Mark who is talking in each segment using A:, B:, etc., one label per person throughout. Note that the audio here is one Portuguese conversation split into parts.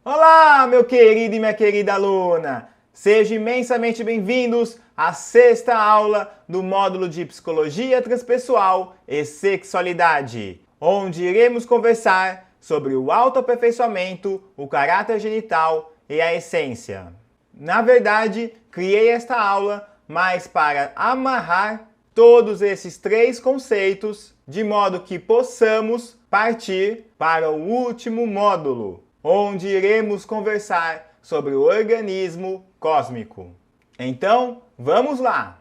A: Olá, meu querido e minha querida aluna! Sejam imensamente bem-vindos à sexta aula do módulo de Psicologia Transpessoal e Sexualidade, onde iremos conversar sobre o autoaperfeiçoamento, o caráter genital e a essência. Na verdade, criei esta aula mais para amarrar todos esses três conceitos, de modo que possamos partir para o último módulo, onde iremos conversar sobre o organismo cósmico. Então, vamos lá!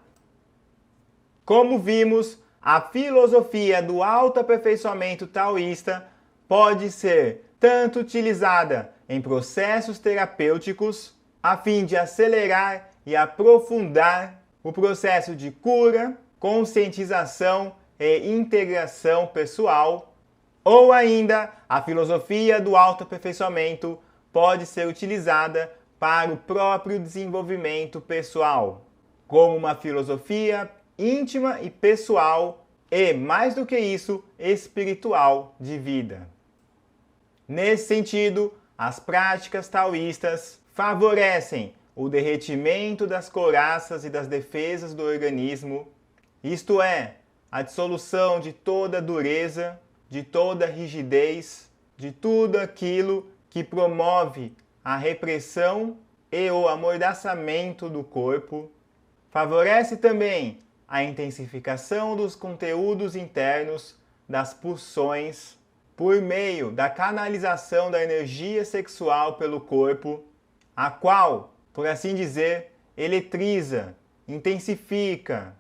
A: Como vimos, a filosofia do autoaperfeiçoamento taoísta pode ser tanto utilizada em processos terapêuticos, a fim de acelerar e aprofundar o processo de cura, conscientização e integração pessoal, ou ainda a filosofia do autoaperfeiçoamento pode ser utilizada para o próprio desenvolvimento pessoal, como uma filosofia íntima e pessoal e, mais do que isso, espiritual de vida. Nesse sentido, as práticas taoístas favorecem o derretimento das couraças e das defesas do organismo, isto é, a dissolução de toda dureza, de toda rigidez, de tudo aquilo que promove a repressão e o amordaçamento do corpo. Favorece também a intensificação dos conteúdos internos, das pulsões, por meio da canalização da energia sexual pelo corpo, a qual, por assim dizer, eletriza, intensifica,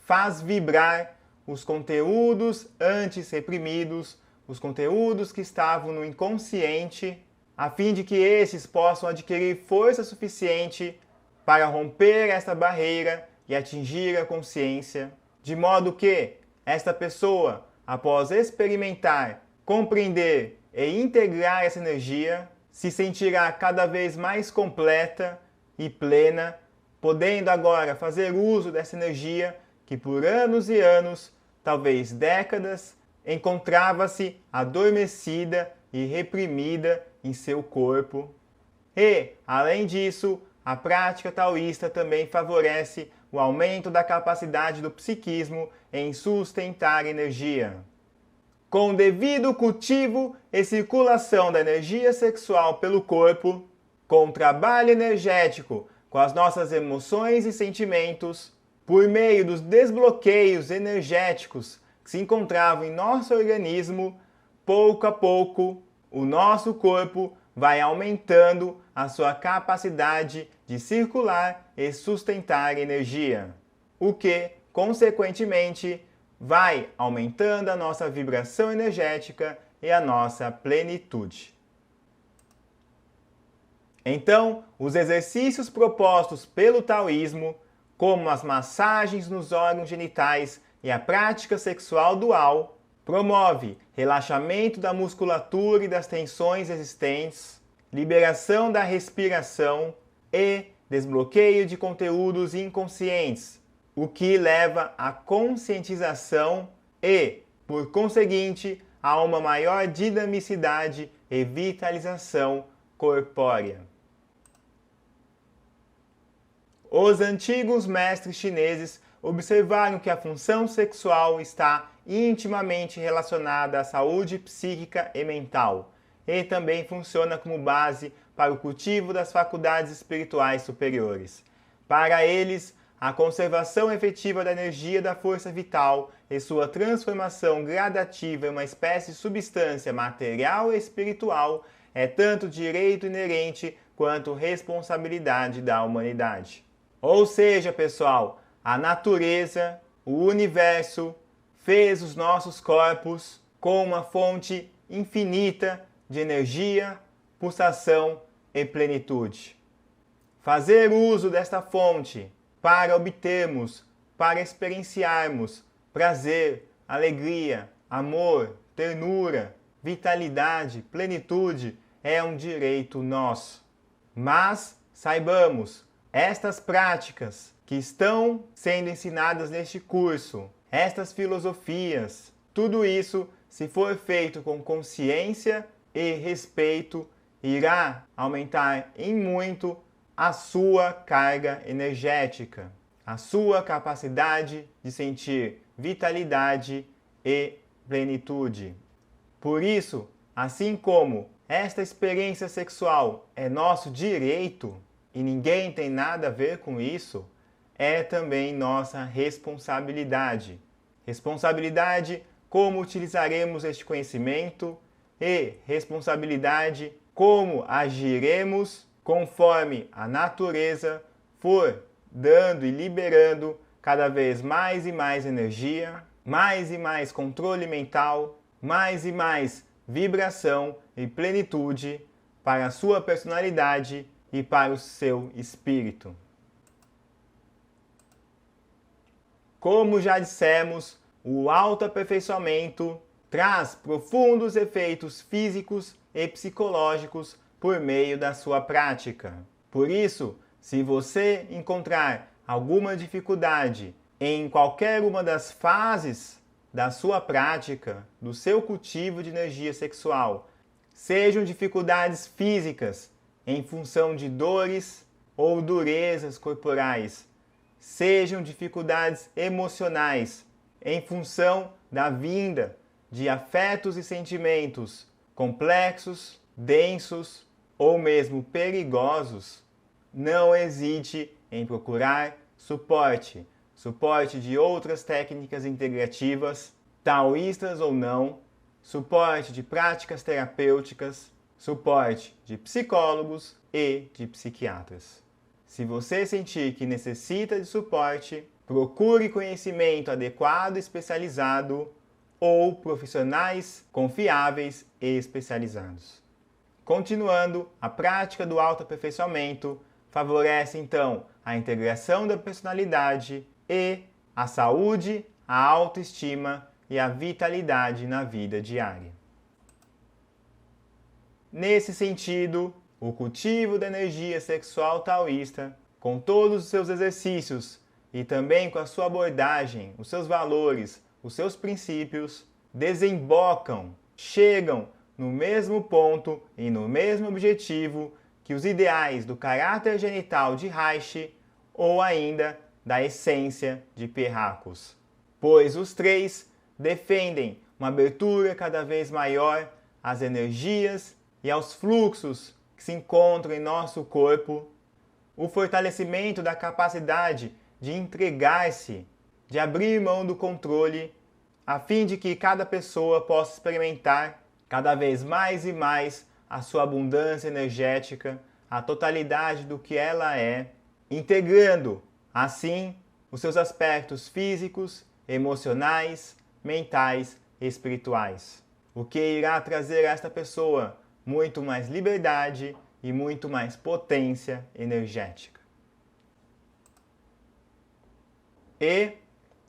A: faz vibrar os conteúdos antes reprimidos, os conteúdos que estavam no inconsciente, a fim de que esses possam adquirir força suficiente para romper esta barreira e atingir a consciência, de modo que esta pessoa, após experimentar, compreender e integrar essa energia, se sentirá cada vez mais completa e plena, podendo agora fazer uso dessa energia que por anos e anos, talvez décadas, encontrava-se adormecida e reprimida em seu corpo. E, além disso, a prática taoísta também favorece o aumento da capacidade do psiquismo em sustentar energia. Com o devido cultivo e circulação da energia sexual pelo corpo, com o trabalho energético com as nossas emoções e sentimentos, por meio dos desbloqueios energéticos que se encontravam em nosso organismo, pouco a pouco, o nosso corpo vai aumentando a sua capacidade de circular e sustentar energia, o que, consequentemente, vai aumentando a nossa vibração energética e a nossa plenitude. Então, os exercícios propostos pelo taoísmo, como as massagens nos órgãos genitais e a prática sexual dual, promove relaxamento da musculatura e das tensões existentes, liberação da respiração e desbloqueio de conteúdos inconscientes, o que leva à conscientização e, por conseguinte, a uma maior dinamicidade e vitalização corpórea. Os antigos mestres chineses observaram que a função sexual está intimamente relacionada à saúde psíquica e mental, e também funciona como base para o cultivo das faculdades espirituais superiores. Para eles, a conservação efetiva da energia da força vital e sua transformação gradativa em uma espécie de substância material e espiritual é tanto direito inerente quanto responsabilidade da humanidade. Ou seja, pessoal, a natureza, o universo, fez os nossos corpos com uma fonte infinita de energia, pulsação e plenitude. Fazer uso desta fonte para obtermos, para experienciarmos prazer, alegria, amor, ternura, vitalidade, plenitude é um direito nosso. Mas saibamos, estas práticas que estão sendo ensinadas neste curso, estas filosofias, tudo isso, se for feito com consciência e respeito, irá aumentar em muito a sua carga energética, a sua capacidade de sentir vitalidade e plenitude. Por isso, assim como esta experiência sexual é nosso direito e ninguém tem nada a ver com isso, é também nossa responsabilidade. Responsabilidade como utilizaremos este conhecimento e responsabilidade como agiremos conforme a natureza for dando e liberando cada vez mais e mais energia, mais e mais controle mental, mais e mais vibração e plenitude para a sua personalidade e para o seu espírito. Como já dissemos, o autoaperfeiçoamento traz profundos efeitos físicos e psicológicos por meio da sua prática. Por isso, se você encontrar alguma dificuldade em qualquer uma das fases da sua prática, do seu cultivo de energia sexual, sejam dificuldades físicas em função de dores ou durezas corporais, sejam dificuldades emocionais em função da vinda de afetos e sentimentos complexos, densos ou mesmo perigosos, não hesite em procurar suporte de outras técnicas integrativas, taoístas ou não, suporte de práticas terapêuticas, suporte de psicólogos e de psiquiatras. Se você sentir que necessita de suporte, procure conhecimento adequado e especializado ou profissionais confiáveis e especializados. Continuando, a prática do autoaperfeiçoamento favorece então a integração da personalidade e a saúde, a autoestima e a vitalidade na vida diária. Nesse sentido, o cultivo da energia sexual taoísta, com todos os seus exercícios e também com a sua abordagem, os seus valores, os seus princípios, desembocam, chegam no mesmo ponto e no mesmo objetivo que os ideais do caráter genital de Reich ou ainda da essência de Perracos, pois os três defendem uma abertura cada vez maior às energias e aos fluxos que se encontram em nosso corpo, o fortalecimento da capacidade de entregar-se, de abrir mão do controle, a fim de que cada pessoa possa experimentar cada vez mais e mais a sua abundância energética, a totalidade do que ela é, integrando, assim, os seus aspectos físicos, emocionais, mentais e espirituais, o que irá trazer a esta pessoa muito mais liberdade e muito mais potência energética. E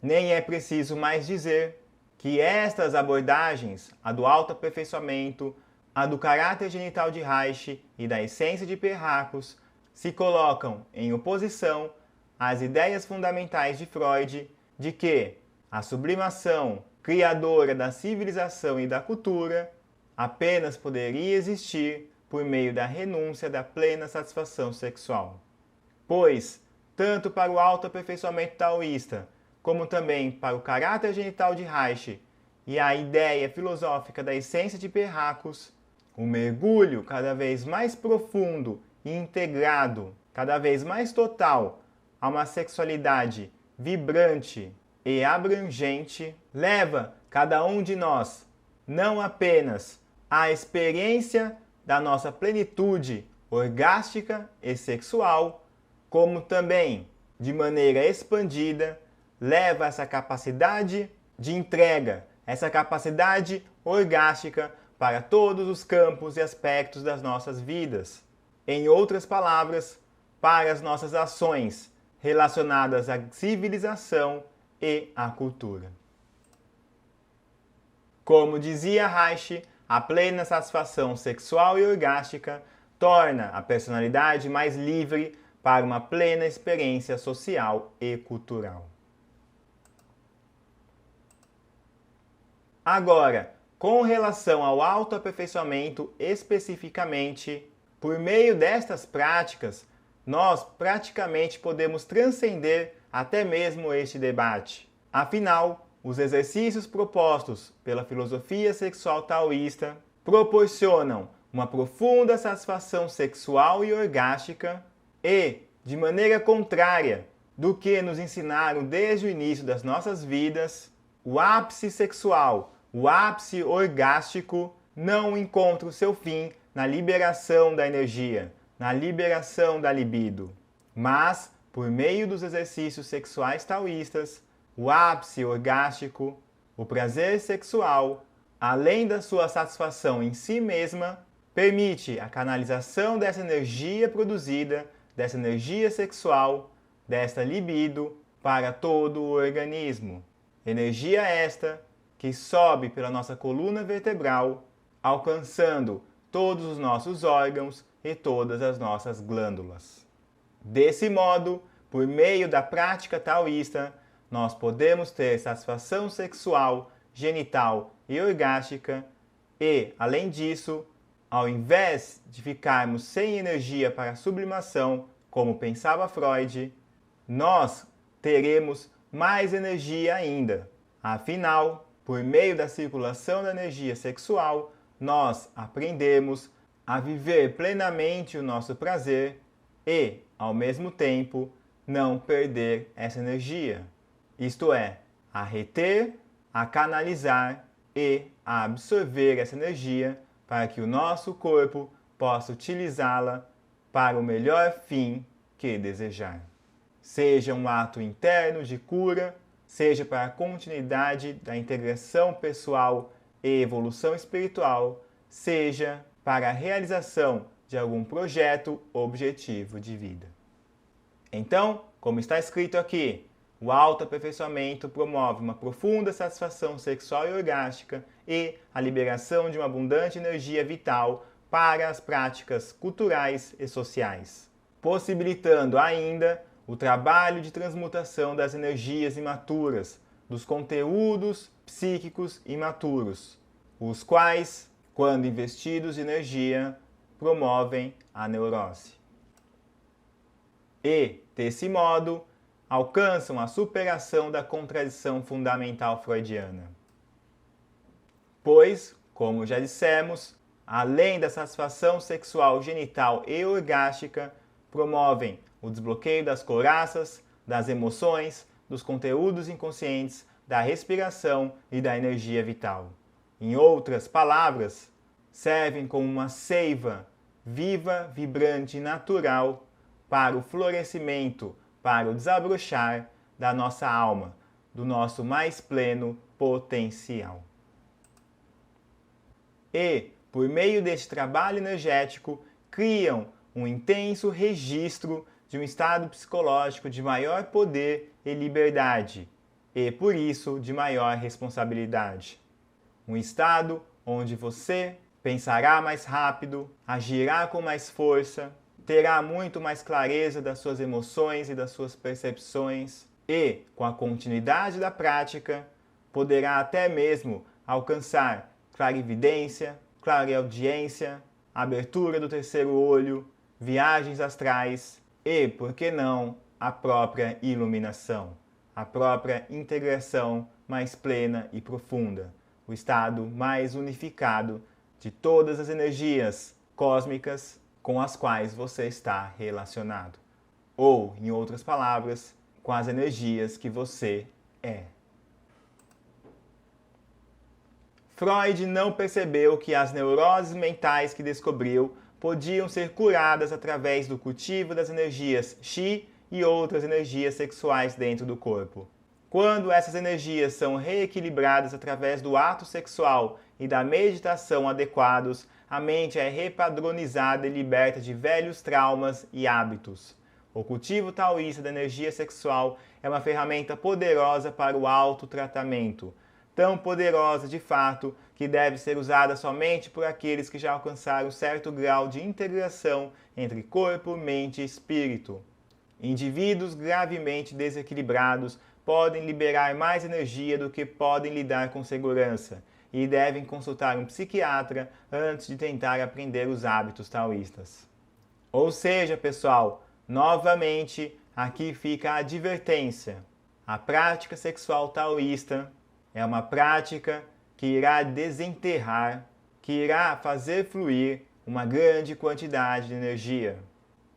A: nem é preciso mais dizer que estas abordagens, a do autoaperfeiçoamento, a do caráter genital de Reich e da essência de Perracos, se colocam em oposição às ideias fundamentais de Freud de que a sublimação criadora da civilização e da cultura apenas poderia existir por meio da renúncia da plena satisfação sexual. Pois, tanto para o autoaperfeiçoamento taoísta, como também para o caráter genital de Reich e a ideia filosófica da essência de Perracos, um mergulho cada vez mais profundo e integrado, cada vez mais total, a uma sexualidade vibrante e abrangente, leva cada um de nós não apenas à experiência da nossa plenitude orgástica e sexual, como também, de maneira expandida, leva essa capacidade de entrega, essa capacidade orgástica para todos os campos e aspectos das nossas vidas. Em outras palavras, para as nossas ações relacionadas à civilização e à cultura. Como dizia Reich, a plena satisfação sexual e orgástica torna a personalidade mais livre para uma plena experiência social e cultural. Agora, Com relação ao autoaperfeiçoamento especificamente, por meio destas práticas, nós praticamente podemos transcender até mesmo este debate. Afinal, os exercícios propostos pela filosofia sexual taoísta proporcionam uma profunda satisfação sexual e orgástica e, de maneira contrária do que nos ensinaram desde o início das nossas vidas, o ápice sexual, o ápice orgástico não encontra o seu fim na liberação da energia, na liberação da libido. Mas, por meio dos exercícios sexuais taoístas, o ápice orgástico, o prazer sexual, além da sua satisfação em si mesma, permite a canalização dessa energia produzida, dessa energia sexual, desta libido, para todo o organismo. Energia esta que sobe pela nossa coluna vertebral, alcançando todos os nossos órgãos e todas as nossas glândulas. Desse modo, por meio da prática taoísta, nós podemos ter satisfação sexual, genital e orgástica e, além disso, ao invés de ficarmos sem energia para a sublimação, como pensava Freud, nós teremos mais energia ainda. Afinal, por meio da circulação da energia sexual, nós aprendemos a viver plenamente o nosso prazer e, ao mesmo tempo, não perder essa energia. Isto é, a reter, a canalizar e a absorver essa energia para que o nosso corpo possa utilizá-la para o melhor fim que desejar. Seja um ato interno de cura, seja para a continuidade da integração pessoal e evolução espiritual, seja para a realização de algum projeto objetivo de vida. Então, como está escrito aqui, o autoaperfeiçoamento promove uma profunda satisfação sexual e orgástica e a liberação de uma abundante energia vital para as práticas culturais e sociais, possibilitando ainda o trabalho de transmutação das energias imaturas, dos conteúdos psíquicos imaturos, os quais, quando investidos de energia, promovem a neurose. E, desse modo, alcançam a superação da contradição fundamental freudiana. Pois, como já dissemos, além da satisfação sexual genital e orgástica, promovem o desbloqueio das couraças, das emoções, dos conteúdos inconscientes, da respiração e da energia vital. Em outras palavras, servem como uma seiva viva, vibrante e natural para o florescimento, para o desabrochar da nossa alma, do nosso mais pleno potencial. E, por meio deste trabalho energético, criam um intenso registro de um estado psicológico de maior poder e liberdade, e, por isso, de maior responsabilidade. Um estado onde você pensará mais rápido, agirá com mais força, terá muito mais clareza das suas emoções e das suas percepções e, com a continuidade da prática, poderá até mesmo alcançar clarividência, clareaudiência, abertura do terceiro olho, viagens astrais e, por que não, a própria iluminação, a própria integração mais plena e profunda, o estado mais unificado de todas as energias cósmicas com as quais você está relacionado. Ou, em outras palavras, com as energias que você é. Freud não percebeu que as neuroses mentais que descobriu podiam ser curadas através do cultivo das energias Qi e outras energias sexuais dentro do corpo. Quando essas energias são reequilibradas através do ato sexual e da meditação adequados, a mente é repadronizada e liberta de velhos traumas e hábitos. O cultivo taoísta da energia sexual é uma ferramenta poderosa para o autotratamento, tão poderosa de fato que deve ser usada somente por aqueles que já alcançaram certo grau de integração entre corpo, mente e espírito. Indivíduos gravemente desequilibrados podem liberar mais energia do que podem lidar com segurança, e devem consultar um psiquiatra antes de tentar aprender os hábitos taoístas. Ou seja, pessoal, novamente, aqui fica a advertência. A prática sexual taoísta é uma prática que irá desenterrar, que irá fazer fluir uma grande quantidade de energia.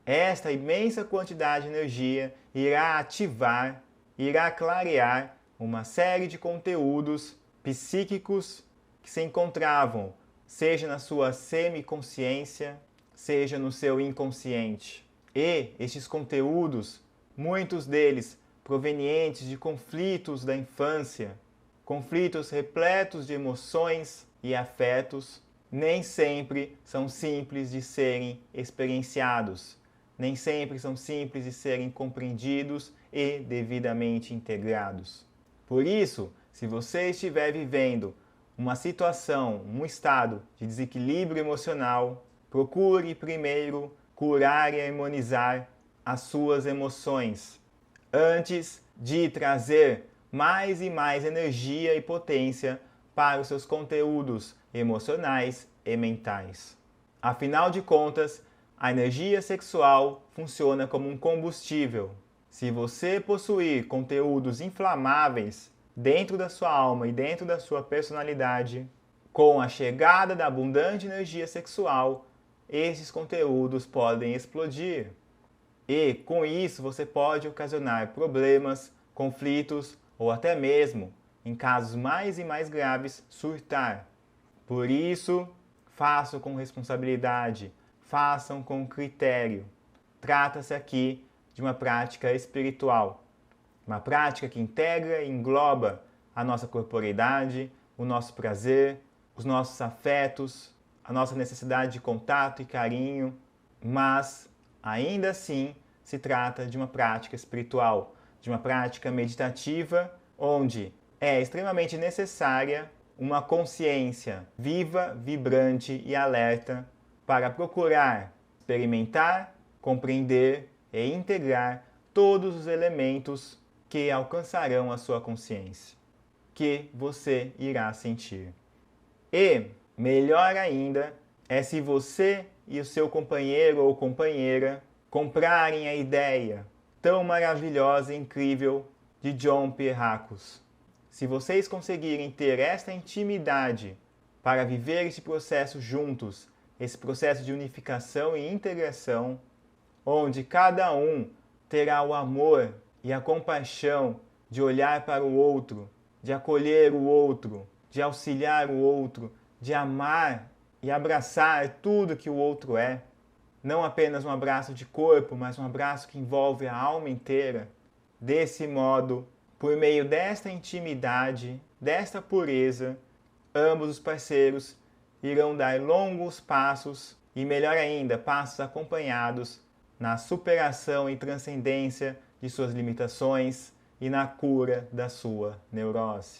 A: Esta imensa quantidade de energia irá ativar, irá clarear uma série de conteúdos psíquicos que se encontravam, seja na sua semiconsciência, seja no seu inconsciente. E estes conteúdos, muitos deles provenientes de conflitos da infância, conflitos repletos de emoções e afetos, nem sempre são simples de serem experienciados, nem sempre são simples de serem compreendidos e devidamente integrados. Por isso, se você estiver vivendo uma situação, um estado de desequilíbrio emocional, procure primeiro curar e harmonizar as suas emoções, antes de trazer mais e mais energia e potência para os seus conteúdos emocionais e mentais. Afinal de contas, a energia sexual funciona como um combustível. Se você possuir conteúdos inflamáveis dentro da sua alma e dentro da sua personalidade, com a chegada da abundante energia sexual, esses conteúdos podem explodir. E, com isso, você pode ocasionar problemas, conflitos ou até mesmo, em casos mais e mais graves, surtar. Por isso, façam com responsabilidade, façam com critério. Trata-se aqui de uma prática espiritual, uma prática que integra e engloba a nossa corporeidade, o nosso prazer, os nossos afetos, a nossa necessidade de contato e carinho, mas ainda assim se trata de uma prática espiritual, de uma prática meditativa, onde é extremamente necessária uma consciência viva, vibrante e alerta para procurar experimentar, compreender e integrar todos os elementos que alcançarão a sua consciência, que você irá sentir. E, melhor ainda, é se você e o seu companheiro ou companheira comprarem a ideia tão maravilhosa e incrível de John Pierracos. Se vocês conseguirem ter esta intimidade para viver esse processo juntos, esse processo de unificação e integração, onde cada um terá o amor e a compaixão de olhar para o outro, de acolher o outro, de auxiliar o outro, de amar e abraçar tudo que o outro é. Não apenas um abraço de corpo, mas um abraço que envolve a alma inteira. Desse modo, por meio desta intimidade, desta pureza, ambos os parceiros irão dar longos passos e, melhor ainda, passos acompanhados na superação e transcendência de suas limitações e na cura da sua neurose.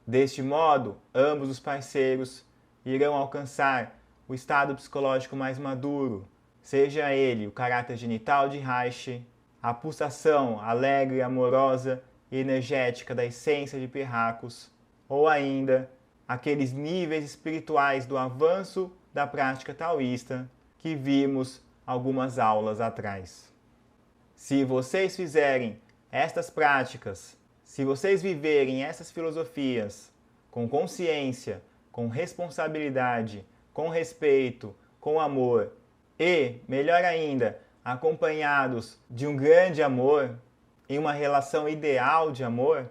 A: Deste modo, ambos os parceiros irão alcançar o estado psicológico mais maduro, seja ele o caráter genital de Reich, a pulsação alegre, amorosa e energética da essência de Pierracos, ou ainda aqueles níveis espirituais do avanço da prática taoísta que vimos algumas aulas atrás. Se vocês fizerem estas práticas, se vocês viverem essas filosofias com consciência, com responsabilidade, com respeito, com amor e, melhor ainda, acompanhados de um grande amor, em uma relação ideal de amor,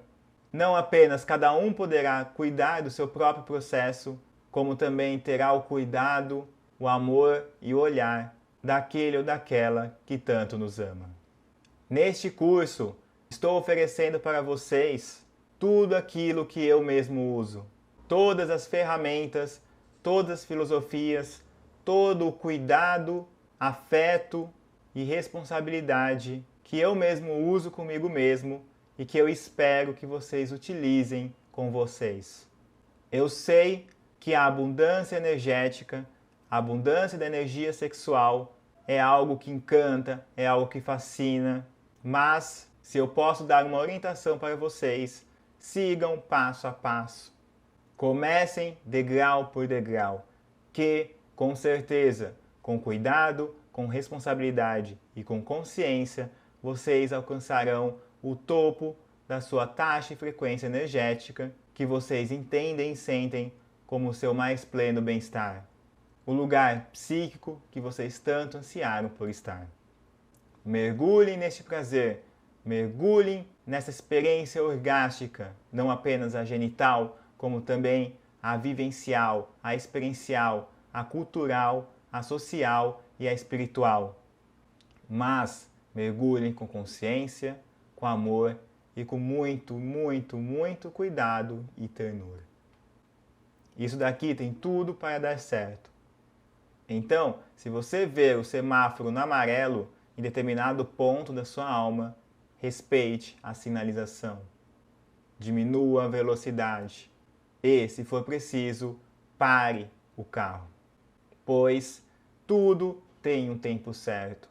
A: não apenas cada um poderá cuidar do seu próprio processo, como também terá o cuidado, o amor e o olhar daquele ou daquela que tanto nos ama. Neste curso, estou oferecendo para vocês tudo aquilo que eu mesmo uso, todas as ferramentas, todas as filosofias, todo o cuidado, afeto e responsabilidade que eu mesmo uso comigo mesmo e que eu espero que vocês utilizem com vocês. Eu sei que a abundância energética, a abundância da energia sexual é algo que encanta, é algo que fascina, mas se eu posso dar uma orientação para vocês, sigam passo a passo. Comecem degrau por degrau, que, com certeza, com cuidado, com responsabilidade e com consciência, vocês alcançarão o topo da sua taxa e frequência energética que vocês entendem e sentem como o seu mais pleno bem-estar. O lugar psíquico que vocês tanto ansiaram por estar. Mergulhem neste prazer, mergulhem nessa experiência orgástica, não apenas a genital, como também a vivencial, a experiencial, a cultural, a social e a espiritual. Mas mergulhem com consciência, com amor e com muito, muito, muito cuidado e ternura. Isso daqui tem tudo para dar certo. Então, se você ver o semáforo no amarelo em determinado ponto da sua alma, respeite a sinalização. Diminua a velocidade. E, se for preciso, pare o carro. Pois tudo tem um tempo certo.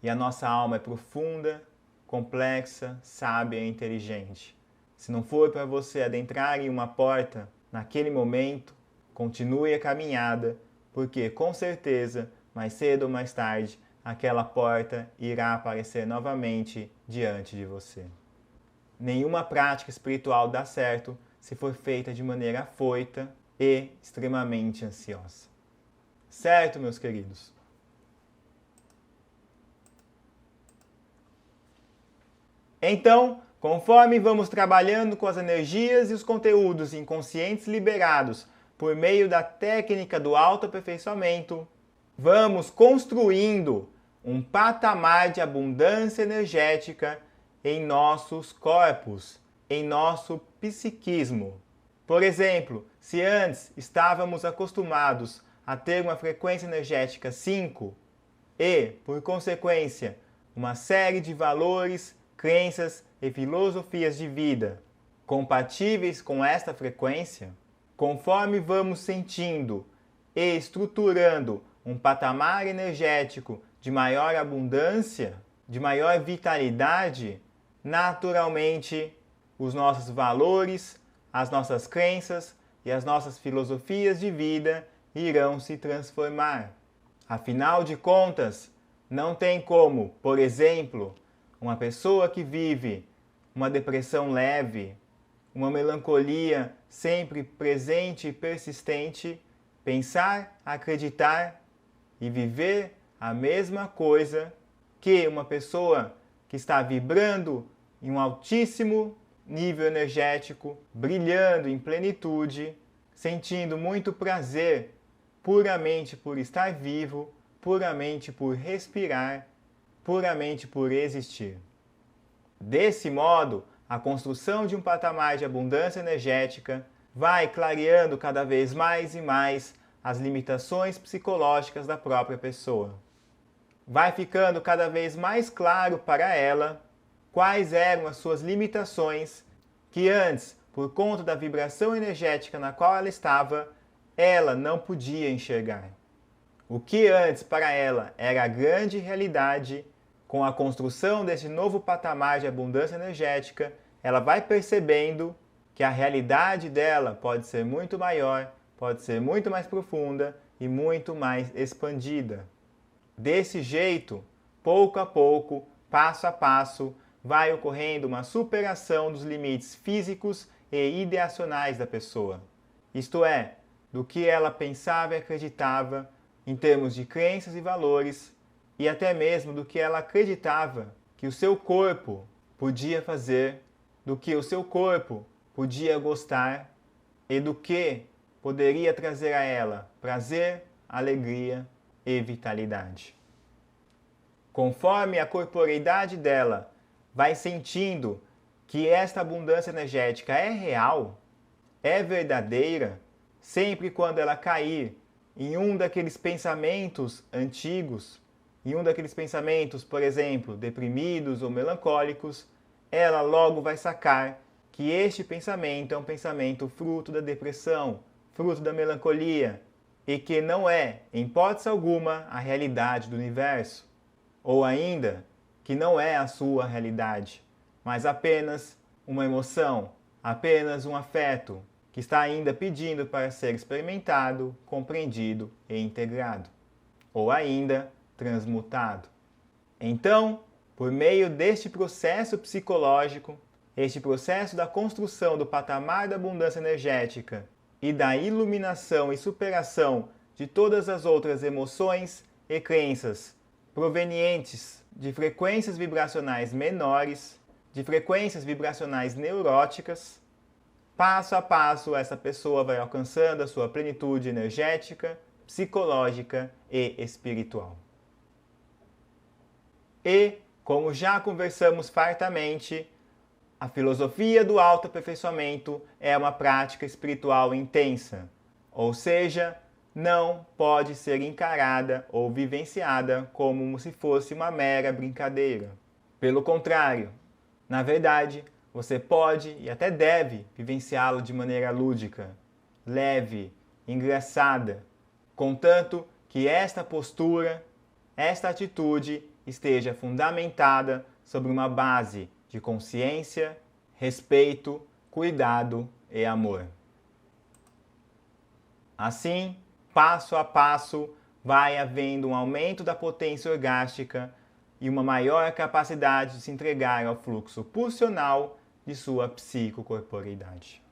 A: E a nossa alma é profunda, complexa, sábia e inteligente. Se não for para você adentrar em uma porta naquele momento, continue a caminhada, porque com certeza, mais cedo ou mais tarde, aquela porta irá aparecer novamente diante de você. Nenhuma prática espiritual dá certo se for feita de maneira afoita e extremamente ansiosa. Certo, meus queridos? Então, conforme vamos trabalhando com as energias e os conteúdos inconscientes liberados por meio da técnica do autoaperfeiçoamento, vamos construindo um patamar de abundância energética em nossos corpos, em nosso psiquismo. Por exemplo, se antes estávamos acostumados a ter uma frequência energética 5 e, por consequência, uma série de valores, crenças e filosofias de vida compatíveis com esta frequência, conforme vamos sentindo e estruturando um patamar energético de maior abundância, de maior vitalidade, naturalmente os nossos valores, as nossas crenças e as nossas filosofias de vida irão se transformar. Afinal de contas, não tem como, por exemplo, uma pessoa que vive uma depressão leve, uma melancolia sempre presente e persistente, pensar, acreditar e viver a mesma coisa que uma pessoa que está vibrando em um altíssimo nível energético, brilhando em plenitude, sentindo muito prazer puramente por estar vivo, puramente por respirar, puramente por existir. Desse modo, a construção de um patamar de abundância energética vai clareando cada vez mais e mais as limitações psicológicas da própria pessoa. Vai ficando cada vez mais claro para ela quais eram as suas limitações que antes, por conta da vibração energética na qual ela estava, ela não podia enxergar. O que antes para ela era a grande realidade, com a construção desse novo patamar de abundância energética, ela vai percebendo que a realidade dela pode ser muito maior, pode ser muito mais profunda e muito mais expandida. Desse jeito, pouco a pouco, passo a passo, vai ocorrendo uma superação dos limites físicos e ideacionais da pessoa. Isto é, do que ela pensava e acreditava em termos de crenças e valores, e até mesmo do que ela acreditava que o seu corpo podia fazer, do que o seu corpo podia gostar e do que poderia trazer a ela prazer, alegria e vitalidade. Conforme a corporeidade dela vai sentindo que esta abundância energética é real, é verdadeira, sempre quando ela cair em um daqueles pensamentos antigos, em um daqueles pensamentos, por exemplo, deprimidos ou melancólicos, ela logo vai sacar que este pensamento é um pensamento fruto da depressão, fruto da melancolia, e que não é, em hipótese alguma, a realidade do universo. Ou ainda, que não é a sua realidade, mas apenas uma emoção, apenas um afeto, que está ainda pedindo para ser experimentado, compreendido e integrado, ou ainda transmutado. Então, por meio deste processo psicológico, este processo da construção do patamar da abundância energética e da iluminação e superação de todas as outras emoções e crenças provenientes de frequências vibracionais menores, de frequências vibracionais neuróticas, passo a passo essa pessoa vai alcançando a sua plenitude energética, psicológica e espiritual. E, como já conversamos fartamente, a filosofia do autoaperfeiçoamento é uma prática espiritual intensa, ou seja, não pode ser encarada ou vivenciada como se fosse uma mera brincadeira. Pelo contrário, na verdade, você pode e até deve vivenciá-lo de maneira lúdica, leve, engraçada, contanto que esta postura, esta atitude esteja fundamentada sobre uma base de consciência, respeito, cuidado e amor. Assim, passo a passo, vai havendo um aumento da potência orgástica e uma maior capacidade de se entregar ao fluxo pulsional de sua psicocorporeidade.